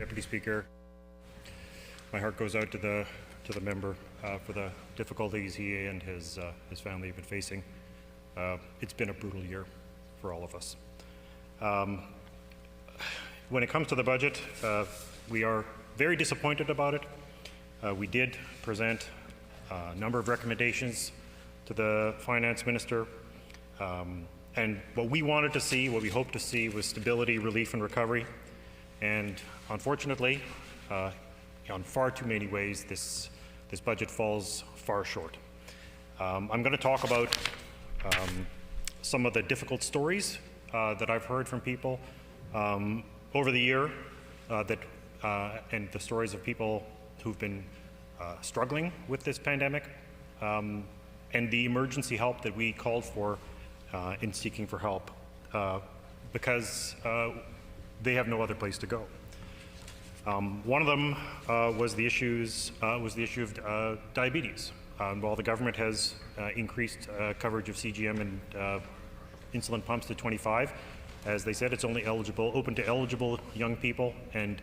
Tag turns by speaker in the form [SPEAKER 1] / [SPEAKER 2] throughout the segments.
[SPEAKER 1] Deputy Speaker, my heart goes out to the member for the difficulties he and his family have been facing. It's been a brutal year for all of us. When it comes to the budget, we are very disappointed about it. We did present a number of recommendations to the Finance Minister, and what we wanted to see, what we hoped to see, was stability, relief and recovery. And unfortunately, in far too many ways, this budget falls far short. I'm going to talk about some of the difficult stories that I've heard from people over the year, and the stories of people who've been struggling with this pandemic, and the emergency help that we called for in seeking for help, because they have no other place to go. One of them was the issue of diabetes. While the government has increased coverage of CGM and insulin pumps to 25, as they said, it's only open to eligible young people, and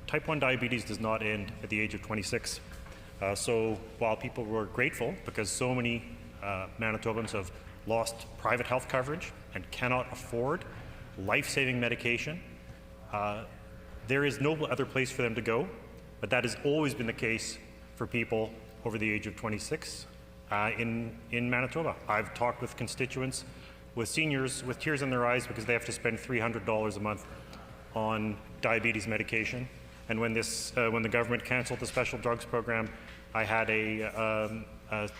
[SPEAKER 1] type 1 diabetes does not end at the age of 26. So while people were grateful because so many Manitobans have lost private health coverage and cannot afford life-saving medication, there is no other place for them to go, but that has always been the case for people over the age of 26 in Manitoba. I've talked with constituents, with seniors with tears in their eyes because they have to spend $300 a month on diabetes medication. And when the government canceled the special drugs program, I had a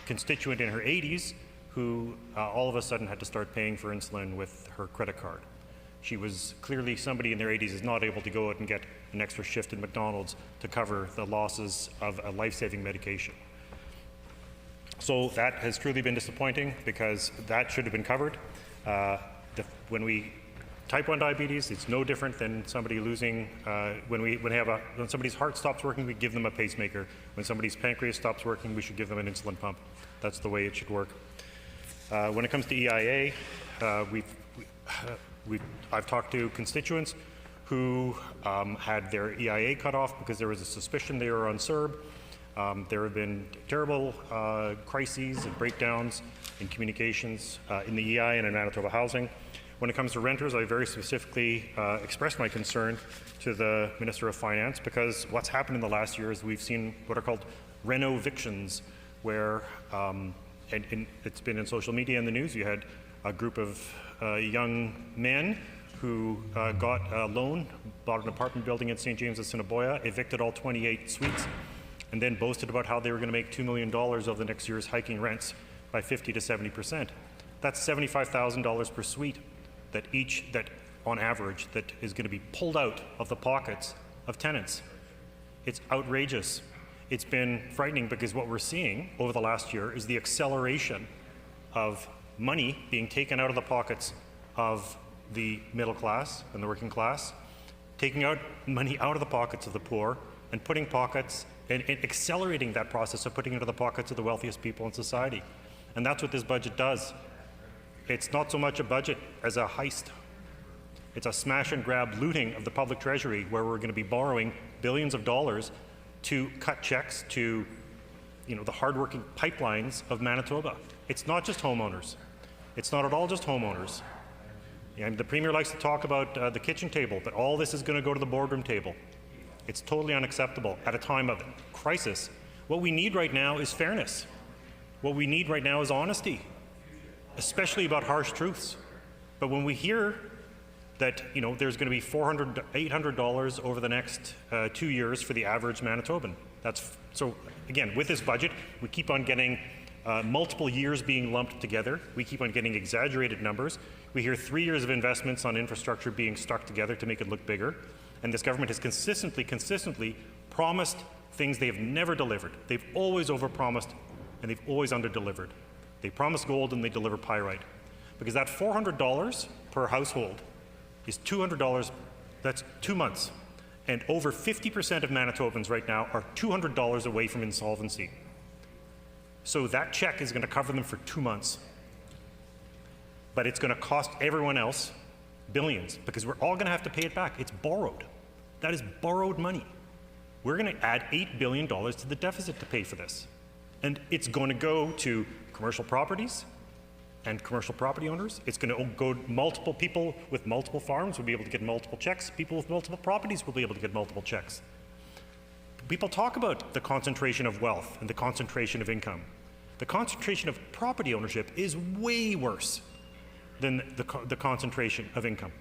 [SPEAKER 1] constituent in her 80s who all of a sudden had to start paying for insulin with her credit card. She was clearly somebody in their 80s is not able to go out and get an extra shift in McDonald's to cover the losses of a life-saving medication. So that has truly been disappointing because that should have been covered. When type 1 diabetes, it's no different than somebody losing, when somebody's heart stops working, we give them a pacemaker. When somebody's pancreas stops working, we should give them an insulin pump. That's the way it should work. When it comes to EIA, I've talked to constituents who had their EIA cut off because there was a suspicion they were on CERB. There have been terrible crises and breakdowns in communications in the EI and in Manitoba Housing. When it comes to renters, I very specifically expressed my concern to the Minister of Finance because what's happened in the last year is we've seen what are called reno-evictions, where, and it's been in social media and the news, you had a group of young men who got a loan, bought an apartment building in St. James' Assiniboia, evicted all 28 suites, and then boasted about how they were going to make $2 million over the next year's hiking rents by 50 to 70%. That's $75,000 per suite that on average, that is going to be pulled out of the pockets of tenants. It's outrageous. It's been frightening because what we're seeing over the last year is the acceleration of money being taken out of the pockets of the middle class and the working class, taking out money out of the pockets of the poor and putting pockets and accelerating that process of putting it into the pockets of the wealthiest people in society. And that's what this budget does. It's not so much a budget as a heist. It's a smash and grab looting of the public treasury where we're going to be borrowing billions of dollars to cut checks to the hardworking pipelines of Manitoba. It's not just homeowners. It's not at all just homeowners. And the Premier likes to talk about the kitchen table, but all this is going to go to the boardroom table. It's totally unacceptable at a time of crisis. What we need right now is fairness. What we need right now is honesty, especially about harsh truths. But when we hear that there's going to be $400, $800 over the next 2 years for the average Manitoban, so again, with this budget, we keep on getting multiple years being lumped together. We keep on getting exaggerated numbers. We hear 3 years of investments on infrastructure being stuck together to make it look bigger. And this government has consistently promised things they have never delivered. They've always overpromised and they've always underdelivered. They promise gold and they deliver pyrite. Because that $400 per household is $200, that's 2 months. And over 50% of Manitobans right now are $200 away from insolvency. So that check is going to cover them for 2 months. But it's going to cost everyone else billions because we're all going to have to pay it back. It's borrowed. That is borrowed money. We're going to add $8 billion to the deficit to pay for this. And it's going to go to commercial properties and commercial property owners. It's going to go multiple people with multiple farms will be able to get multiple checks. People with multiple properties will be able to get multiple checks. People talk about the concentration of wealth and the concentration of income. The concentration of property ownership is way worse than the concentration of income.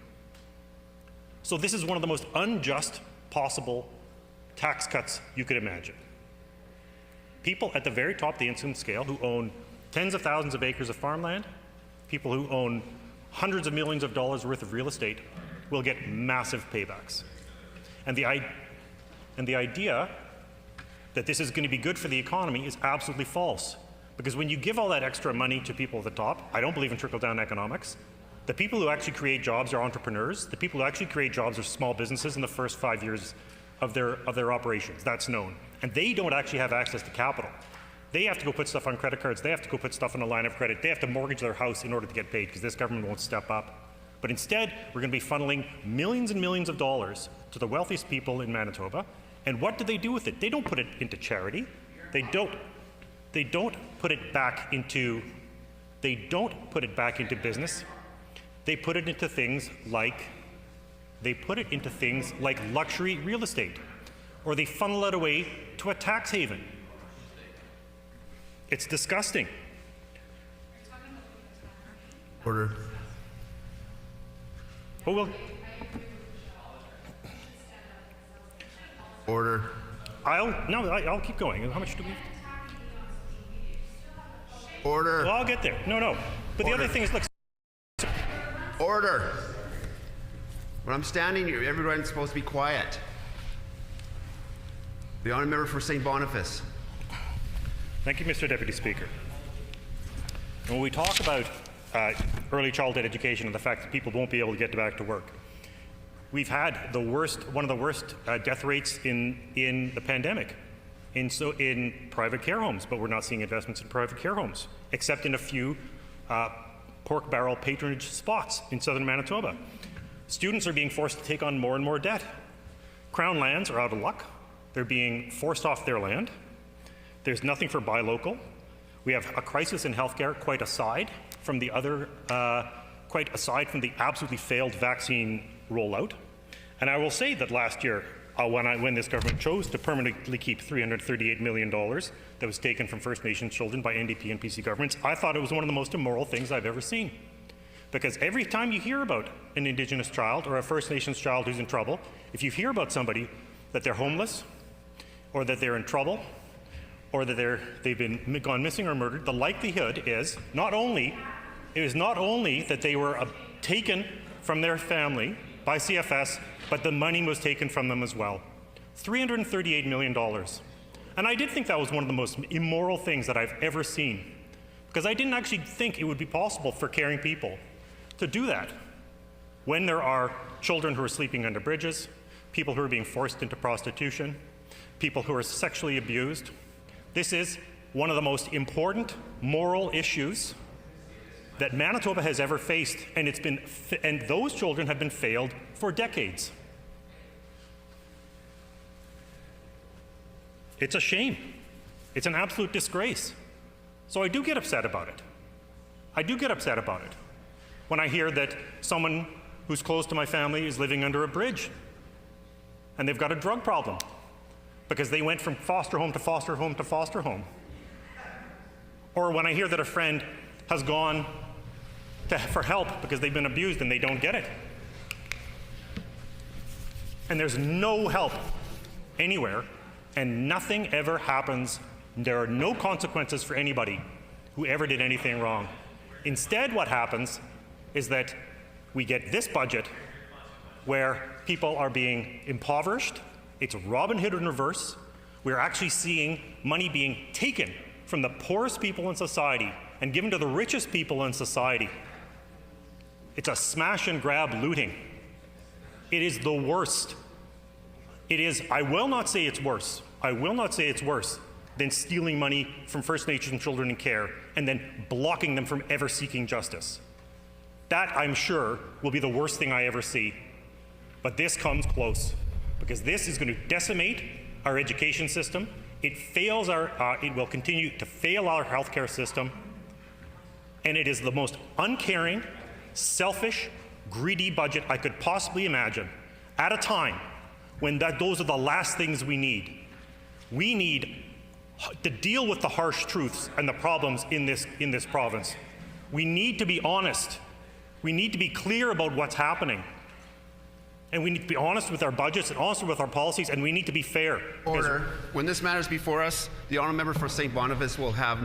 [SPEAKER 1] So this is one of the most unjust possible tax cuts you could imagine. People at the very top of the income scale who own tens of thousands of acres of farmland, people who own hundreds of millions of dollars worth of real estate will get massive paybacks. And the idea that this is going to be good for the economy is absolutely false. Because when you give all that extra money to people at the top, I don't believe in trickle-down economics. The people who actually create jobs are entrepreneurs. The people who actually create jobs are small businesses in the first 5 years of their operations. That's known. And they don't actually have access to capital. They have to go put stuff on credit cards. They have to go put stuff on a line of credit. They have to mortgage their house in order to get paid because this government won't step up. But instead, we're going to be funneling millions and millions of dollars to the wealthiest people in Manitoba. And what do they do with it? They don't put it into charity. They don't put it back into business. They put it into things like luxury real estate, or they funnel it away to a tax haven. It's disgusting.
[SPEAKER 2] Order.
[SPEAKER 1] Oh, well.
[SPEAKER 2] Order.
[SPEAKER 1] I'll keep going. How much do we have?
[SPEAKER 2] Order.
[SPEAKER 1] Well, I'll get there. No. But the other thing is, look.
[SPEAKER 2] Order. When I'm standing here, everyone's supposed to be quiet. The honourable member for St. Boniface.
[SPEAKER 1] Thank you, Mr. Deputy Speaker. When we talk about early childhood education and the fact that people won't be able to get back to work, we've had one of the worst death rates in the pandemic in private care homes, but we're not seeing investments in private care homes, except in a few pork barrel patronage spots in southern Manitoba. Students are being forced to take on more and more debt. Crown lands are out of luck. They're being forced off their land. There's nothing for buy local. We have a crisis in healthcare, quite aside from the absolutely failed vaccine rollout. And I will say that last year, when this government chose to permanently keep $338 million that was taken from First Nations children by NDP and PC governments, I thought it was one of the most immoral things I've ever seen. Because every time you hear about an Indigenous child or a First Nations child who's in trouble, if you hear about somebody that they're homeless, or that they're in trouble, or that they've gone missing or murdered, the likelihood is not only that they were taken from their family by CFS, but the money was taken from them as well. $338 million. And I did think that was one of the most immoral things that I've ever seen, because I didn't actually think it would be possible for caring people to do that when there are children who are sleeping under bridges, people who are being forced into prostitution, people who are sexually abused. This is one of the most important moral issues that Manitoba has ever faced, and those children have been failed for decades. It's a shame. It's an absolute disgrace. So I do get upset about it. I do get upset about it when I hear that someone who's close to my family is living under a bridge and they've got a drug problem because they went from foster home to foster home to foster home. Or when I hear that a friend has gone for help because they've been abused and they don't get it. And there's no help anywhere, and nothing ever happens. There are no consequences for anybody who ever did anything wrong. Instead, what happens is that we get this budget where people are being impoverished. It's Robin Hood in reverse. We're actually seeing money being taken from the poorest people in society and given to the richest people in society. It's a smash and grab looting. It is the worst. It is, I will not say it's worse. I will not say it's worse than stealing money from First Nations children in care and then blocking them from ever seeking justice. That, I'm sure, will be the worst thing I ever see. But this comes close. because this is going to decimate our education system. It will continue to fail our healthcare system, and it is the most uncaring, selfish, greedy budget I could possibly imagine at a time when those are the last things we need. We need to deal with the harsh truths and the problems in this province. We need to be honest. We need to be clear about what's happening. And we need to be honest with our budgets and honest with our policies, and we need to be fair.
[SPEAKER 2] Order. When this matter is before us, the honourable member for St. Boniface will have